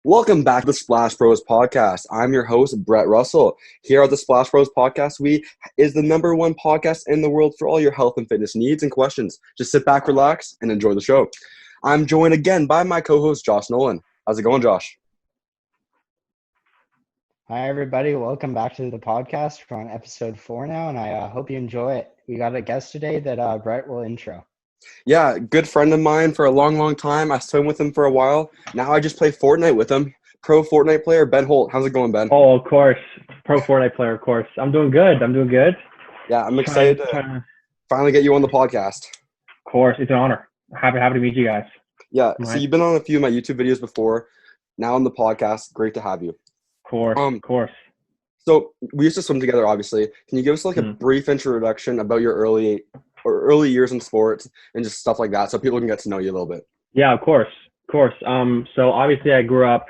Welcome back to the Splash Bros podcast. I'm your host, Brett Russell. Here at the Splash Bros podcast, we is the #1 podcast in the world for all your health and fitness needs and questions. Just sit back, relax, and enjoy the show. I'm joined again by my co-host, Josh Nolan. How's it going, Josh? Hi, everybody. Welcome back to the podcast. We're on episode 4 now, and I hope you enjoy it. We got a guest today that Brett will intro. Yeah, good friend of mine for a long time. I swim with him for a while. Now I just play Fortnite with him. Pro Fortnite player, Ben Holt. How's it going, Ben? Oh, of course. Pro Fortnite player, of course. I'm doing good. Yeah, I'm excited to finally get you on the podcast. Of course. It's an honor. Happy to meet you guys. Yeah, so you've been on a few of my YouTube videos before. Now on the podcast. Great to have you. Of course. So we used to swim together, obviously. Can you give us a brief introduction about your early years in sports and just stuff like that so people can get to know you a little bit? Yeah, of course. So obviously I grew up,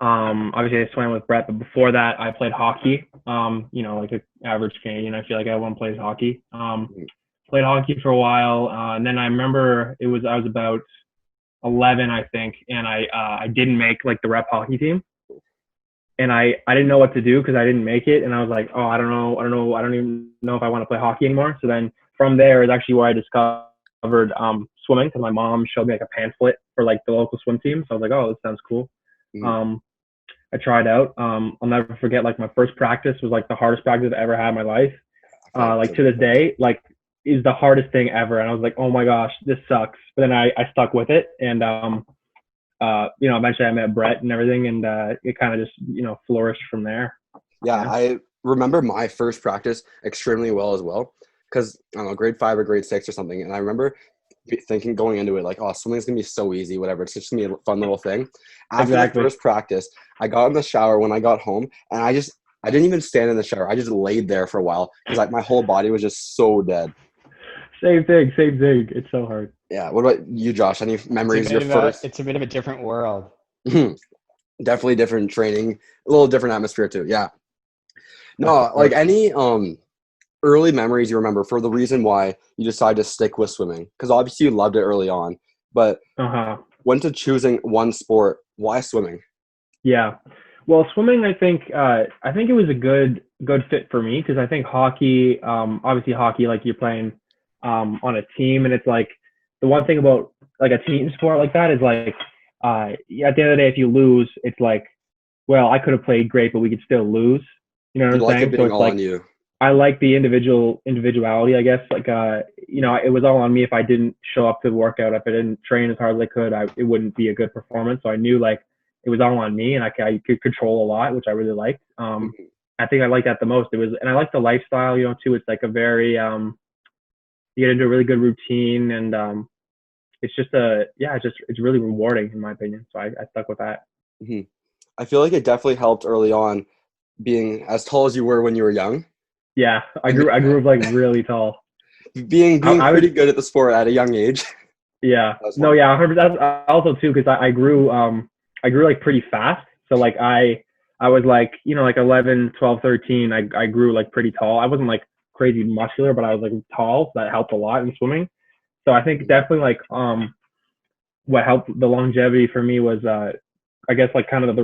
obviously I swam with Brett, but before that I played hockey, like an average Canadian. I feel like everyone plays hockey. Played hockey for a while. And then I remember I was about 11, I think, and I didn't make like the rep hockey team. And I didn't know what to do because I didn't make it. And I was like, I don't even know if I want to play hockey anymore. So then from there is actually where I discovered swimming, because my mom showed me like a pamphlet for like the local swim team. So I was like, this sounds cool. I tried out. I'll never forget, like, my first practice was like the hardest practice I've ever had in my life. Like to this day, like, is the hardest thing ever. And I was like, oh my gosh, this sucks. But then I stuck with it. And eventually I met Brett and everything, and it kind of just, flourished from there. Yeah, I remember my first practice extremely well as well, because I don't know, grade 5 or grade 6 or something. And I remember thinking going into it like, swimming's going to be so easy, whatever. It's just going to be a fun little thing. After that first practice, I got in the shower when I got home, and I didn't even stand in the shower. I just laid there for a while because like my whole body was just so dead. Same thing. It's so hard. Yeah. What about you, Josh? Any memories? It's a bit of a different world. Definitely different training, a little different atmosphere too. Yeah. No, like any early memories you remember for the reason why you decided to stick with swimming? Because obviously you loved it early on, but when to choosing one sport, why swimming? Yeah. Well, swimming, I think it was a good fit for me, because I think hockey, obviously hockey, like, you're playing on a team, and it's like the one thing about like a team sport like that is like at the end of the day, if you lose, it's like, well, I could have played great, but we could still lose. You know what I'm saying? So it's like, on you. I like the individuality, I guess. Like, it was all on me. If I didn't show up to the workout, if I didn't train as hard as I could, it wouldn't be a good performance. So I knew, like, it was all on me, and I could control a lot, which I really liked. I think I liked that the most. And I like the lifestyle, too. It's like a very, you get into a really good routine, and it's just it's really rewarding in my opinion. So I stuck with that. I feel like it definitely helped early on, being as tall as you were when you were young. Yeah, I grew up like really tall. Being pretty good at the sport at a young age. Yeah. No, yeah, that's also too, because I grew like pretty fast. So like I was like, like 11, 12, 13, I grew like pretty tall. I wasn't like crazy muscular, but I was like tall. So that helped a lot in swimming. So I think definitely like what helped the longevity for me was I guess like kind of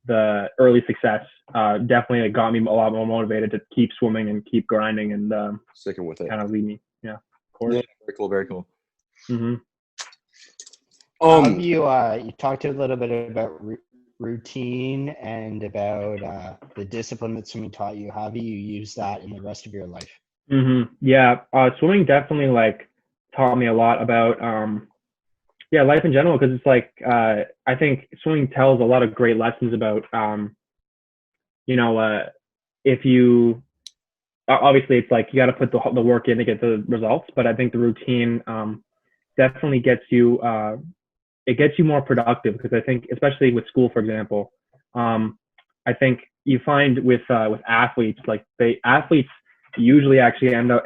the early success definitely got me a lot more motivated to keep swimming and keep grinding and sticking with it. Kind of lead me. Yeah, of course. Yeah, very cool. You talked a little bit about routine and about the discipline that swimming taught you. How do you use that in the rest of your life? Yeah, swimming definitely like taught me a lot about life in general, because it's like I think swimming tells a lot of great lessons about if you obviously it's like you got to put the work in to get the results, but I think the routine definitely gets you more productive, because I think especially with school, for example, I think you find with athletes, like athletes usually actually end up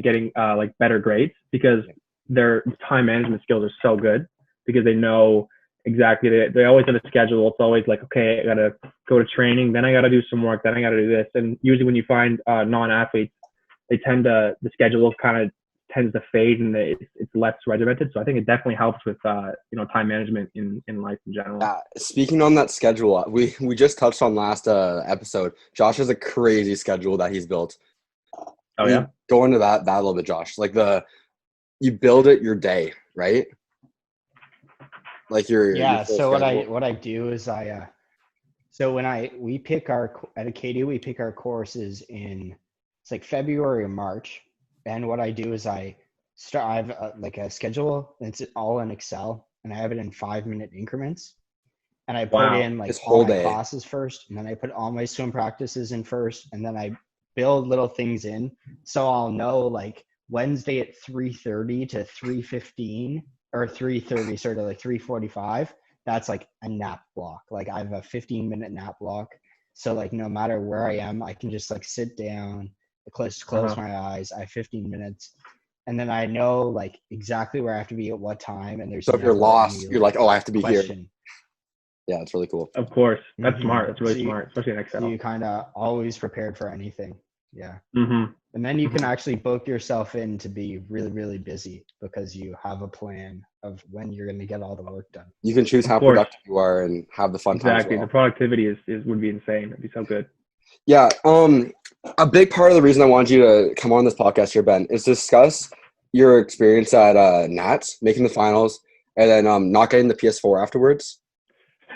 getting like better grades, because their time management skills are so good, because they know exactly, they always have a schedule. It's always like, okay, I gotta go to training, then I gotta do some work, then I gotta do this. And usually when you find non-athletes, they tend to, the schedule kind of tends to fade and it's less regimented. So I think it definitely helps with time management in life in general. Speaking on that schedule, we just touched on last episode. Josh has a crazy schedule that he's built. Oh yeah. Go into that a little bit, Josh. Like you build it your day, right? Like your So what I do is so when we pick at Acadia, we pick our courses in it's like February or March, and what I do is I have like a schedule. It's all in Excel, and I have it in 5-minute increments, and I put in like all my classes first, and then I put all my swim practices in first, and then I build little things in, so I'll know like Wednesday at 3:30 to 3:15 or 3:30, sort of like 3:45. That's like a nap block. Like I have a 15-minute nap block. So like no matter where I am, I can just like sit down, close my eyes. I have 15 minutes. And then I know like exactly where I have to be at what time. And there's so if you're lost, you're like, oh, I have to be here. Yeah, it's really cool. Of course. That's smart. That's really smart, especially in Excel. So you kind of always prepared for anything. Yeah. Mm-hmm. And then you can actually book yourself in to be really, really busy because you have a plan of when you're going to get all the work done. You can choose how productive you are and have the fun time. Exactly. The productivity would be insane. It'd be so good. Yeah. A big part of the reason I wanted you to come on this podcast here, Ben, is to discuss your experience at Nats, making the finals, and then not getting the PS4 afterwards.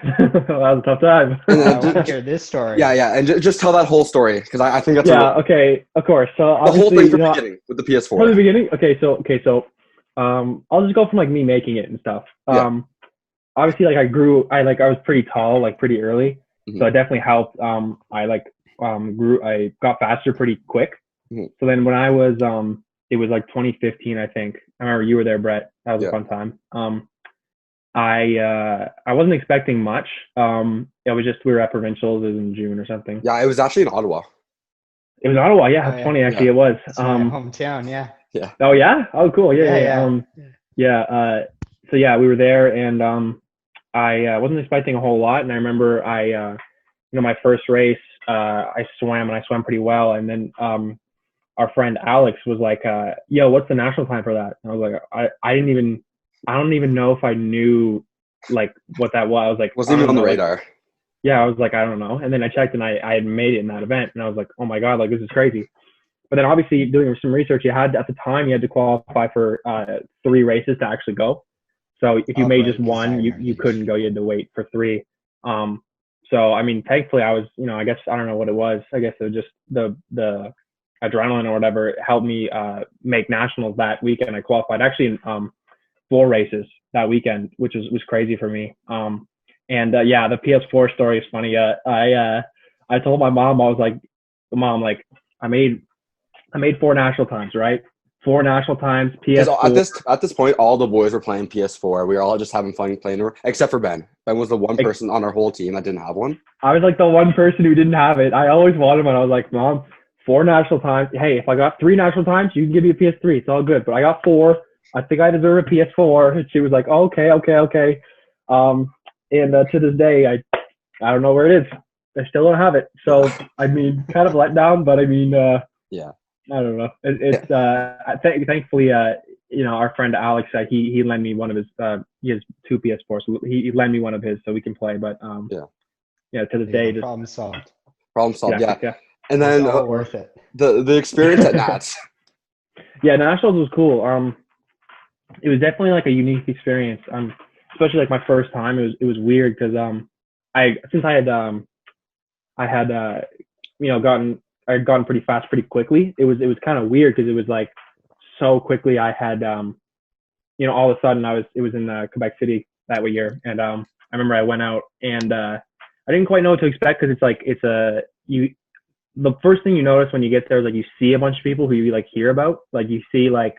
That was a tough time. And I want to hear this story. Yeah, and just tell that whole story because I think that's okay, of course. So the whole thing from the beginning with the PS4. From the beginning, so I'll just go from like me making it and stuff. Obviously, like I was pretty tall, like pretty early, so it definitely helped. I got faster pretty quick. So then when I was it was like 2015, I think. I remember you were there, Brett. That was a fun time. I wasn't expecting much. It was just we were at provincials. It was in June or something. Yeah, it was actually in Ottawa. It was Ottawa. Yeah, it's funny actually. It was. It's my hometown. Yeah. Yeah. Oh yeah. Oh cool. Yeah. So yeah, we were there, and I wasn't expecting a whole lot. And I remember my first race, I swam pretty well, and then our friend Alex was like, "Yo, what's the national time for that?" And I was like, I don't even know if I knew like what that was. I was like, wasn't even on the radar. Yeah, I was like, I don't know. And then I checked, and I had made it in that event, and I was like, oh my god, like this is crazy. But then obviously doing some research, at the time you had to qualify for 3 races to actually go. So if you made just one, you couldn't go. You had to wait for 3. So I mean, thankfully I was, I guess I don't know what it was. I guess it was just the adrenaline or whatever helped me make nationals that weekend. I qualified actually in 4 races that weekend, which was crazy for me. The PS4 story is funny. I told my mom, I was like, Mom, like I made 4 national times, right? 4 national times. PS4. At this point, all the boys were playing PS4. We were all just having fun playing, except for Ben. Ben was the one person on our whole team that didn't have one. I was like the one person who didn't have it. I always wanted one. I was like, Mom, 4 national times. Hey, if I got 3 national times, you can give me a PS3. It's all good. But I got 4. I think I deserve a PS4. And she was like, oh, okay. And to this day, I don't know where it is. I still don't have it. So, I mean, kind of let down, but I mean, I don't know. Thankfully, our friend Alex, he lent me one of his, he has 2 PS4s. So he lent me one of his so we can play. But to this day, just problem solved. Yeah. And then worth it. The experience at Nats. Yeah, nationals was cool. It was definitely like a unique experience. Especially like my first time. It was weird because I had gotten pretty fast pretty quickly. It was kind of weird because it was like so quickly. I had all of a sudden it was in Quebec City that year, and I remember I went out and I didn't quite know what to expect because the first thing you notice when you get there is like you see a bunch of people who you like hear about. Like you see like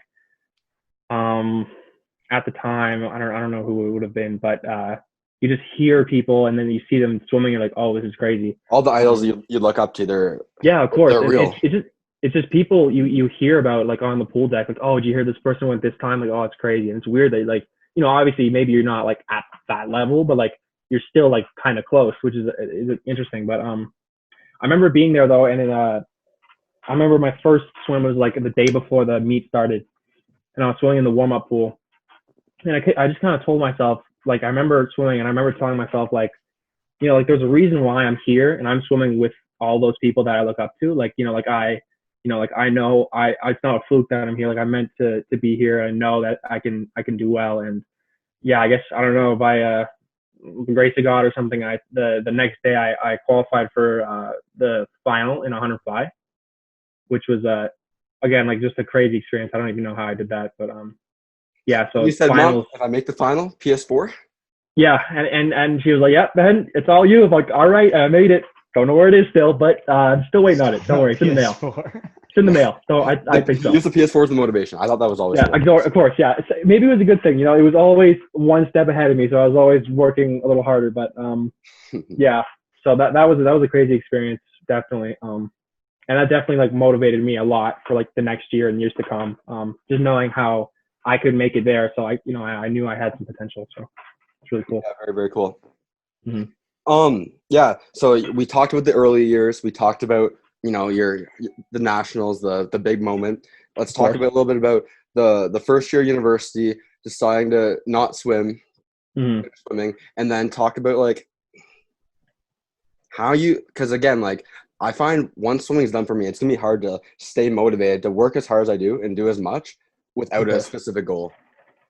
at the time I don't know who it would have been, but you just hear people and then you see them swimming. You're like, oh, this is crazy. All the idols you look up to, of course, they're real. It's just people you hear about like on the pool deck. Like, oh, did you hear this person went this time? Like, oh, it's crazy. And it's weird that like obviously maybe you're not like at that level, but like you're still like kind of close, which is interesting. But I remember being there though, and I remember my first swim was like the day before the meet started. and I was swimming in the warm-up pool. And I just kind of told myself, like, I remember swimming and I remember telling myself, like, like there's a reason why I'm here and I'm swimming with all those people that I look up to. Like, like I know it's not a fluke that I'm here. Like, I'm meant to be here. I know that I can do well. And yeah, I guess, I don't know, by the grace of God or something, the next day I qualified for the final in 100 fly, which was, again, like just a crazy experience. I don't even know how I did that, but yeah. So You said, finals. Mom, if I make the final, PS4? Yeah, and she was like, "Yeah, Ben, it's all you." I'm like, "All right, I made it. Don't know where it is still, but I'm still waiting on it. Don't worry, it's in the mail. It's in the mail." So I think so. Use the PS4 as the motivation. I thought that was always Yeah, of course, yeah. Maybe it was a good thing. It was always one step ahead of me, so I was always working a little harder. But yeah. So that was a crazy experience, definitely. And that definitely like motivated me a lot for like the next year and years to come. Just knowing how I could make it there. So I knew I had some potential. So it's really cool. Yeah, very, very cool. Mm-hmm. Yeah. So we talked about the early years. We talked about, the nationals, the big moment. Let's talk a little bit about the first year university, deciding to not swim, swimming, and then talk about like how because again, like I find once swimming's done for me, it's gonna be hard to stay motivated to work as hard as I do and do as much without a specific goal.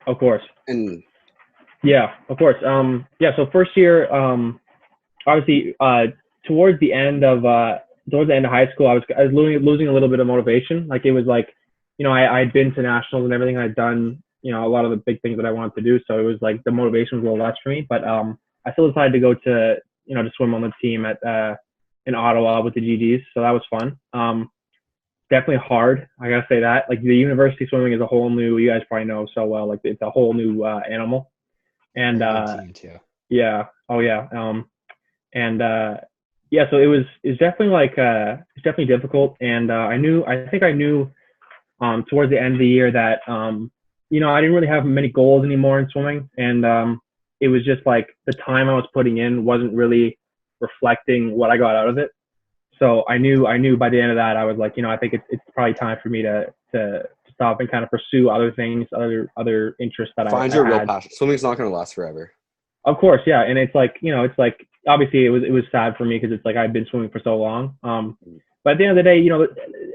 Of course. And yeah, of course. Yeah. So first year, obviously, towards the end of high school, I was losing a little bit of motivation. Like it was like, I'd been to nationals and everything. I'd done, a lot of the big things that I wanted to do. So it was like the motivation was a little less for me. But I still decided to go to, to swim on the team in Ottawa with the GGs. So that was fun. Definitely hard. I gotta say that. Like the university swimming is a whole new. You guys probably know so well. Like it's a whole new animal. And team too. yeah. Oh yeah. And yeah, so it's definitely like it's definitely difficult. And I think I knew towards the end of the year that I didn't really have many goals anymore in swimming, and it was just like the time I was putting in wasn't really reflecting what I got out of it. So I knew by the end of that I was like, I think it's probably time for me to stop and kind of pursue other things, other interests that find your real passion. Swimming's not going to last forever. Of course, yeah, and it's like obviously it was sad for me because it's like I've been swimming for so long. But at the end of the day,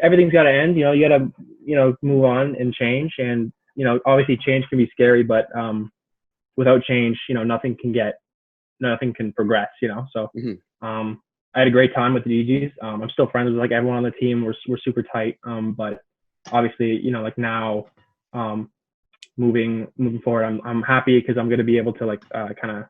everything's got to end. You got to move on and change. And obviously change can be scary, but without change, nothing can progress. So I had a great time with the DGs. I'm still friends with like everyone on the team. We're super tight. But obviously, like now, moving forward, I'm happy because I'm going to be able to like kind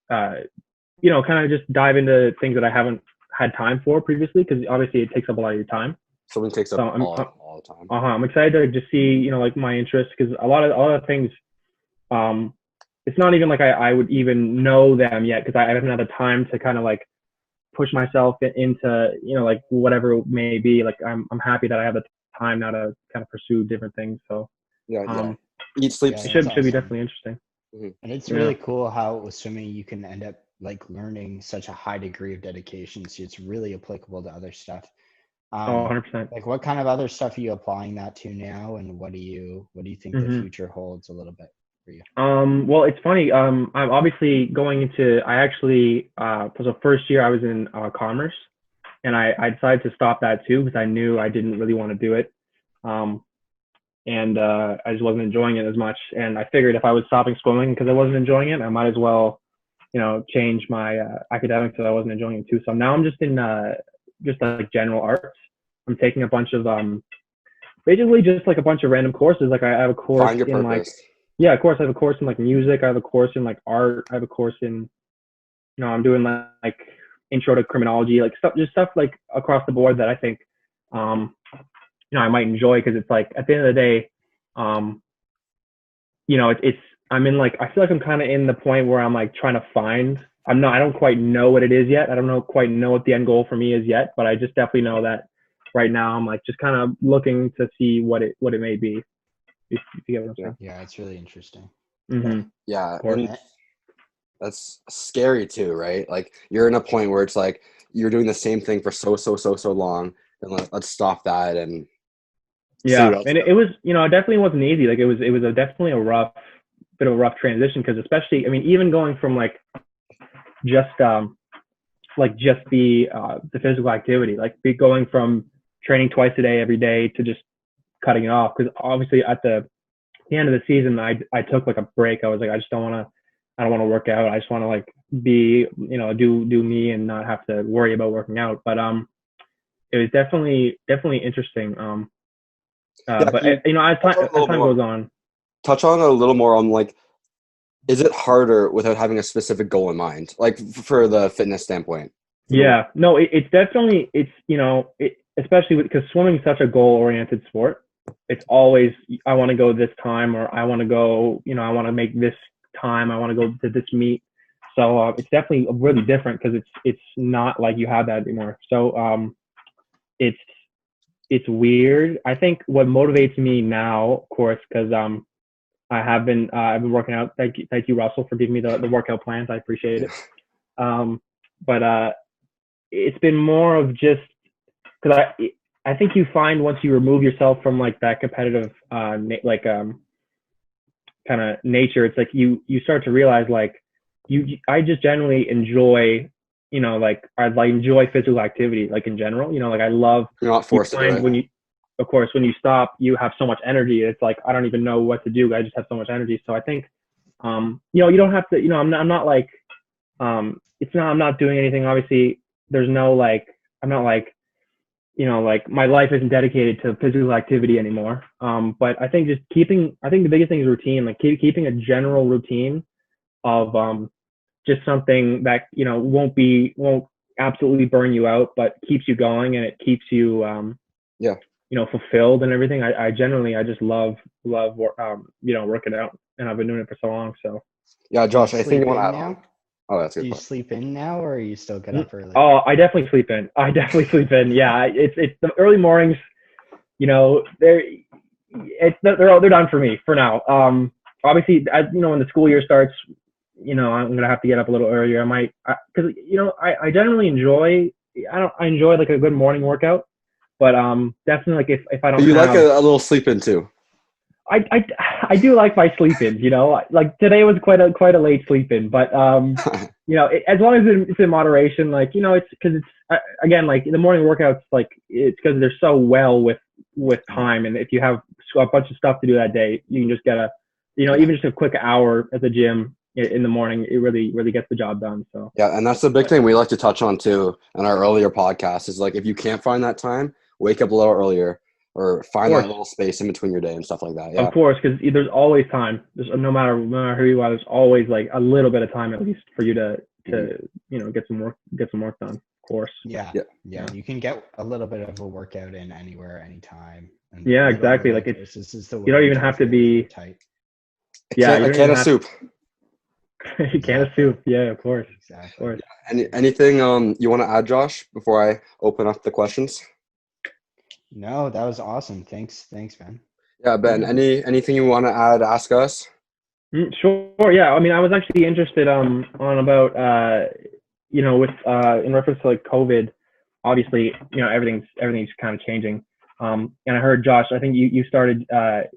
of just dive into things that I haven't had time for previously, because obviously it takes up a lot of your time. Someone takes up all the time. I'm excited to just see, like my interests, because a lot of things, it's not even like I would even know them yet, because I haven't had the time to kind of like push myself into, like whatever it may be. Like I'm happy that I have the time now to kind of pursue different things. So eat, sleep. It should be definitely interesting. And it's really cool how with swimming you can end up like learning such a high degree of dedication. So it's really applicable to other stuff. 100%. Like what kind of other stuff are you applying that to now, and what do you think the future holds a little bit for you? Well, it's funny. I'm obviously going into. I actually for the first year I was in commerce, and I decided to stop that too because I knew I didn't really want to do it. And I just wasn't enjoying it as much. And I figured if I was stopping swimming because I wasn't enjoying it, I might as well, change my academics so I wasn't enjoying it too. So now I'm just in just like general arts. I'm taking a bunch of basically just like a bunch of random courses. Like I have a course Find your in purpose. of course I have a course in like music. I have a course in like art. I have a course in, I'm doing like intro to criminology, like stuff like across the board that I think, I might enjoy, because it's like at the end of the day, I'm in like, I feel like I'm kind of in the point where I'm like trying to find, I don't quite know what it is yet. I don't quite know what the end goal for me is yet, but I just definitely know that right now I'm like just kind of looking to see what it may be. If you get what I'm saying. Yeah, it's really interesting. Yeah. And that's scary too, right? Like you're in a point where it's like you're doing the same thing for so long, and let's stop that. And Yeah, See what and it was, it definitely wasn't easy. Like definitely a bit of a rough transition because especially, I mean, even going from just just the physical activity, like going from training twice a day every day to just cutting it off. Because obviously at the end of the season, I took like a break. I was like, I don't want to work out. I just want to like be, do me and not have to worry about working out. But it was definitely interesting. Yeah, But can you touch on it a as little time more? goes on, Touch on it a little more on like, is it harder without having a specific goal in mind, like for the fitness standpoint? yeah, no, it's definitely especially because swimming is such a goal oriented sport. It's always I want to go this time or I want to go, I want to make this time. I want to go to this meet. So it's definitely really different because it's not like you have that anymore. So it's it's weird. I think what motivates me now, of course, because I've been working out. Thank you, Russell, for giving me the workout plans. I appreciate it. Um, but it's been more of just because I think you find once you remove yourself from like that competitive kind of nature, it's like you start to realize like I just generally enjoy I enjoy physical activity like in general. Like I love You're not you forced to do find it. when you of course when you stop you have so much energy. It's like I don't even know what to do. I just have so much energy. So I think you don't have to I'm not like I'm not doing anything. Obviously there's no like I'm not like like my life isn't dedicated to physical activity anymore. But I think I think the biggest thing is routine, like keeping a general routine of just something that, won't absolutely burn you out, but keeps you going and it keeps you, Yeah. fulfilled and everything. I just love, working out and I've been doing it for so long. So, Yeah, Do you Josh, anything you sleep want to in add on? now? Oh, that's a Do good you point. sleep in now, or you still get up early? oh, I definitely sleep in. I definitely sleep in. Yeah. It's the early mornings, they're done for me for now. Obviously, as when the school year starts, I'm gonna have to get up a little earlier. I might, because I generally enjoy. I enjoy like a good morning workout, but definitely like if I But don't you like have, a little sleep in too. I do like my sleep ins. Like today was quite a late sleep in, but as long as it's in moderation, like it's because it's again like the morning workouts, like it's because they're so well with time, and if you have a bunch of stuff to do that day, you can just get even just a quick hour at the gym in the morning, it really gets the job done. So Yeah, and that's the big thing we like to touch on too in our earlier podcast is like if you can't find that time, wake up a little earlier or of find that course, little space in between your day and stuff like that. Yeah. because there's always time. There's no matter who you are, there's always like a little bit of time at least for you to Mhm. get some work done. Of course. Yeah, Yeah. yeah. You can get a little bit of a workout in anywhere, anytime. And Yeah, middle of the exactly. Like winter, this is the you don't even winter have if to you're really be. tight. Yeah, you A don't can even of have soup. a can of Exactly. soup. Yeah, of course, of Exactly. course. Anything you want to add, Josh, before I open up the questions? No, that was awesome. Thanks, man. Yeah, Ben, anything you want to add, ask us? Sure. Yeah. I mean, I was actually interested on about with in reference to like COVID. Obviously, everything's kind of changing. And I heard Josh. I think you started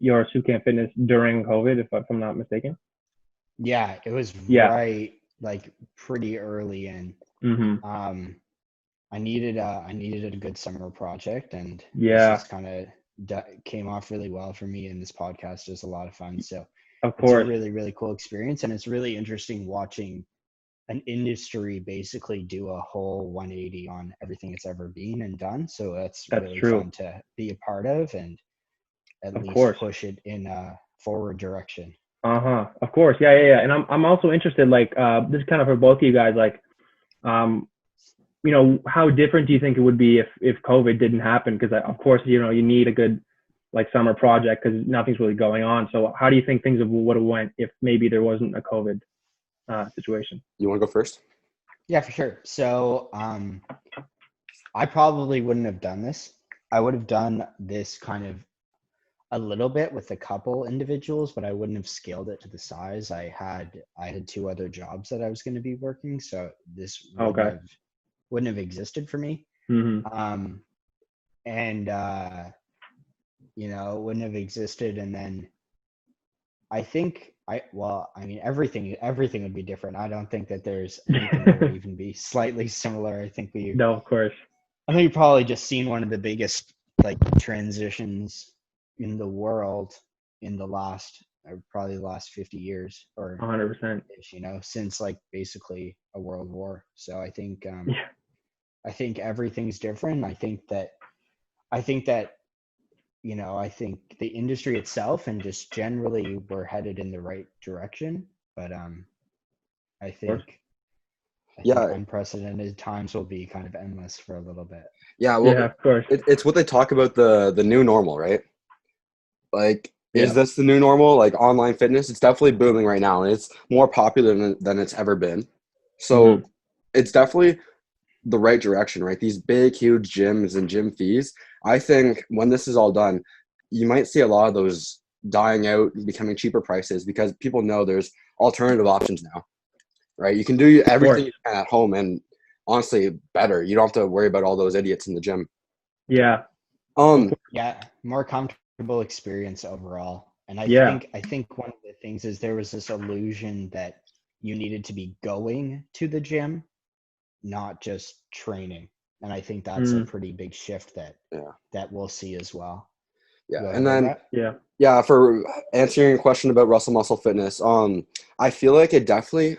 your Soup Camp Fitness during COVID, if I'm not mistaken. Yeah, it was Yeah. right like pretty early in. Mhm. Um, I needed a good summer project, and this Yeah. is kind of came off really well for me. And this podcast is a lot of fun, so Of it's a course. really really cool experience, and it's really interesting watching an industry basically do a whole 180 on everything it's ever been and done. So that's That's really true. fun to be a part of and at Of least course. push it in a forward direction. Of course. Yeah. Yeah. Yeah. And I'm also interested. Like this is kind of for both of you guys. Like um how different do you think it would be if COVID didn't happen? Because of course, you need a good like summer project because nothing's really going on. So how do you think things would have went if maybe there wasn't a COVID situation? You want to go first? Yeah, for sure. So I probably wouldn't have done this. I would have done this kind of a little bit with a couple individuals, but I wouldn't have scaled it to the size. I had two other jobs that I was going to be working, so this Okay. wouldn't have existed for me. Mm-hmm. And it wouldn't have existed. And then I think everything would be different. I don't think that there's anything that would even be slightly similar. No, of course. I think you've probably just seen one of the biggest like transitions in the world in probably the last 50 years or 100%. Since like basically a world war. So I think Yeah. I think everything's different. I think that I think the industry itself and just generally we're headed in the right direction. But I think Yeah, unprecedented times will be kind of endless for a little bit. yeah. Well, Yeah, of course. it's what they talk about, the new normal, right? Like, is Yeah. this the new normal? Like online fitness, it's definitely booming right now, and it's more popular than it's ever been. So it's definitely the right direction, right? These big, huge gyms and gym fees. I think when this is all done, you might see a lot of those dying out, becoming cheaper prices because people know there's alternative options now, right? You can do everything you can at home, and honestly, better. You don't have to worry about all those idiots in the gym. Yeah. Yeah, more comfortable experience overall. And Yeah. I think one of the things is there was this illusion that you needed to be going to the gym, not just training. And I think that's a pretty big shift that we'll see as well. Yeah, and then Yeah. yeah, for answering your question about Russell Muscle Fitness, I feel like it definitely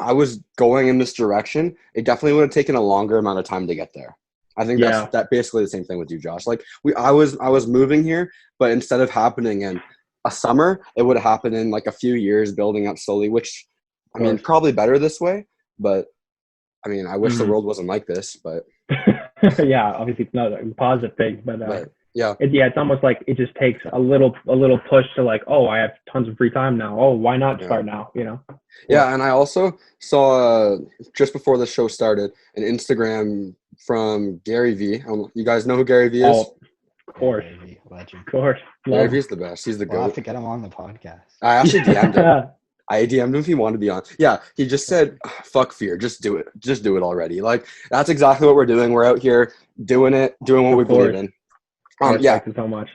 I was going in this direction. It definitely would have taken a longer amount of time to get there. I think that's basically the same thing with you, Josh. Like I was moving here, but instead of happening in a summer, it would have happened in like a few years, building up slowly. Which, I mean, probably better this way. But I mean, I wish the world wasn't like this. But Yeah, obviously it's not a positive thing, but yeah, it's almost like it just takes a little push to like, oh, I have tons of free time now. Oh, why not start now? Yeah, and I also saw just before the show started an Instagram from Gary V. You guys know who Gary V is? Oh, of course. Gary V, legend. Of course. Gary V's the best. He's the We'll have GOAT. to get him on the podcast. I actually DM'd him. I DM'd him if he wanted to be on. Yeah, he just said, fuck fear. Just do it. Just do it already. Like, that's exactly what we're doing. We're out here doing what we believe in. Yeah. Thank you so much.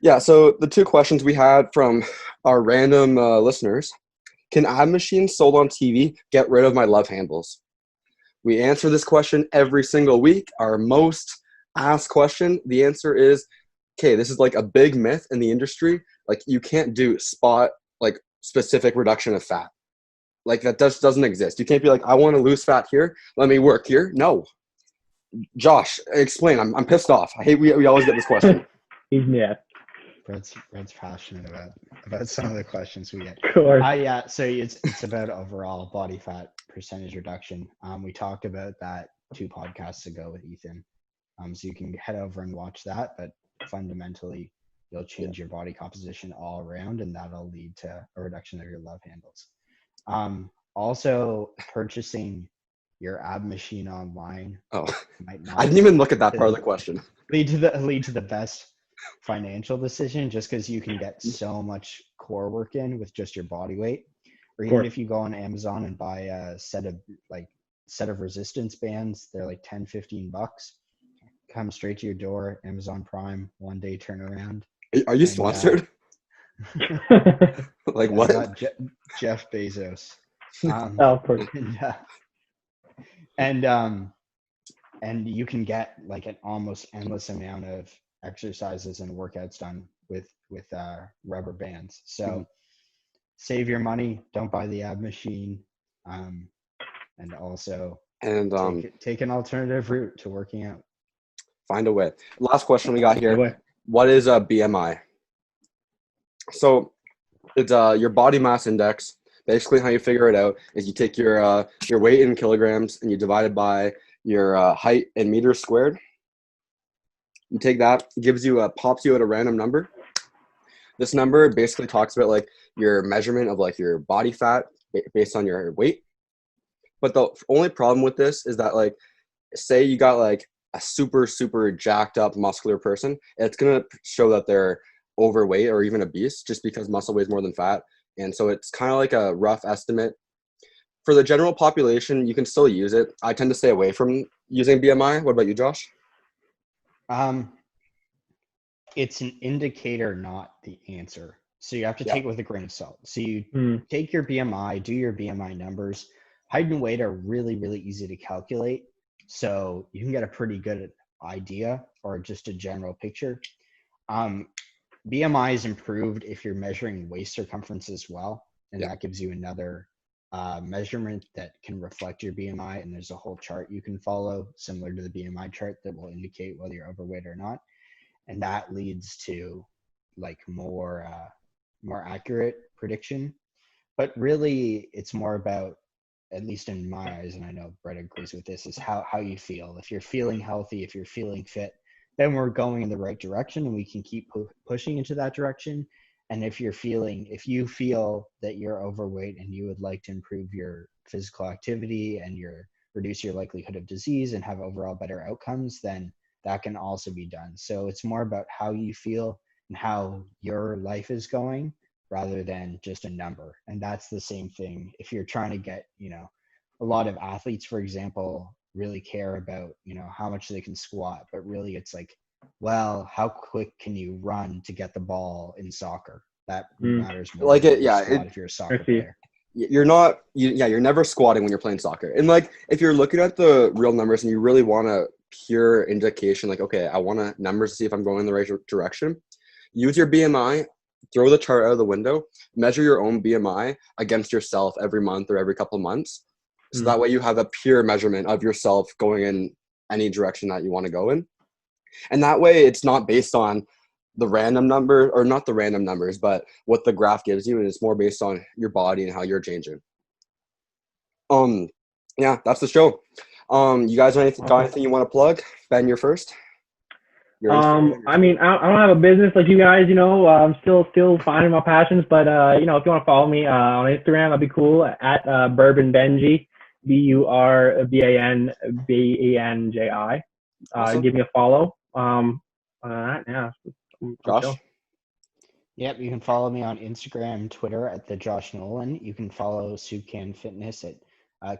Yeah, so the two questions we had from our random listeners. Can ab machines sold on TV get rid of my love handles? We answer this question every single week. Our most asked question, the answer is, okay, this is like a big myth in the industry. Like, you can't do like specific reduction of fat. Like, that just doesn't exist. You can't be like, I want to lose fat here. Let me work here. No. Josh, explain. I'm pissed off. I hate we always get this question. Yeah. Red's passionate about some of the questions we get. Of course. Yeah, so it's about overall body fat percentage reduction. We talked about that 2 podcasts ago with Ethan. So you can head over and watch that, but fundamentally you'll change your body composition all around, and that'll lead to a reduction of your love handles. Also, purchasing your ab machine online. Oh, might not I didn't even look at that part of the question. Lead to the best financial decision, just because you can get so much core work in with just your body weight. Or even if you go on Amazon and buy a set of resistance bands, they're like $10-15. Come straight to your door, Amazon Prime, 1-day turnaround. Are you sponsored? Like what? Jeff Bezos. Of course. And you can get like an almost endless amount of exercises and workouts done with rubber bands. So save your money, don't buy the ab machine, and also take an alternative route to working out. Find a way. Last question we got here. What is a BMI? So it's your body mass index. Basically, how you figure it out is you take your weight in kilograms and you divide it by your height in meters squared. You take that, pops you at a random number. This number basically talks about like your measurement of like your body fat based on your weight. But the only problem with this is that, like, say you got like a super, super jacked up muscular person, it's going to show that they're overweight or even obese just because muscle weighs more than fat. And so it's kind of like a rough estimate. For the general population, you can still use it. I tend to stay away from using BMI. What about you, Josh? it's an indicator, not the answer. So you have to Yeah. take it with a grain of salt. So you Mm. take your BMI, do your BMI numbers. Height and weight are really, really easy to calculate. So you can get a pretty good idea or just a general picture. BMI is improved if you're measuring waist circumference as well. And Yeah. that gives you another measurement that can reflect your BMI. And there's a whole chart you can follow similar to the BMI chart that will indicate whether you're overweight or not. And that leads to like more accurate prediction. But really, it's more about, at least in my eyes, and I know Brett agrees with this, is how you feel. If you're feeling healthy, if you're feeling fit, then we're going in the right direction, and we can keep pushing into that direction. And if you feel that you're overweight and you would like to improve your physical activity and reduce your likelihood of disease and have overall better outcomes, then that can also be done. So it's more about how you feel and how your life is going rather than just a number. And that's the same thing if you're trying to get, a lot of athletes, for example, really care about, how much they can squat, but really it's like, well, how quick can you run to get the ball in soccer? That matters more Like than it, your yeah. squat if you're a soccer player. You're not, you're never squatting when you're playing soccer. And like, if you're looking at the real numbers and you really want a pure indication, like, okay, I want a numbers to see if I'm going in the right direction, use your BMI, throw the chart out of the window, measure your own BMI against yourself every month or every couple of months. So that way you have a pure measurement of yourself going in any direction that you want to go in. And that way it's not based on the random number, or not the random numbers, but what the graph gives you. And it's more based on your body and how you're changing. Yeah, that's the show. You guys got anything you want to plug? Ben, you're first. I mean, I don't have a business like you guys, I'm still finding my passions, but, if you want to follow me on Instagram, that'd be cool, at Bourbon Benji, BURBANBENJI. Awesome. Give me a follow. Yeah. Josh? Yep, you can follow me on Instagram, Twitter at the Josh Nolan. You can follow Soup Can Fitness at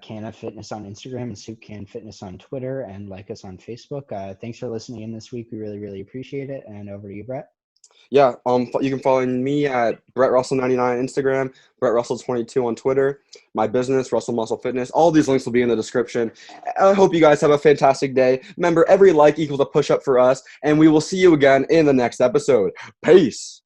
Canna Fitness on Instagram and Soup Can Fitness on Twitter, and like us on Facebook. Thanks for listening in this week. We really, really appreciate it. And over to you, Brett. Yeah, you can follow me at Brett Russell 99 on Instagram, Brett Russell 22 on Twitter, my business, Russell Muscle Fitness. All these links will be in the description. I hope you guys have a fantastic day. Remember, every like equals a push up for us, and we will see you again in the next episode. Peace.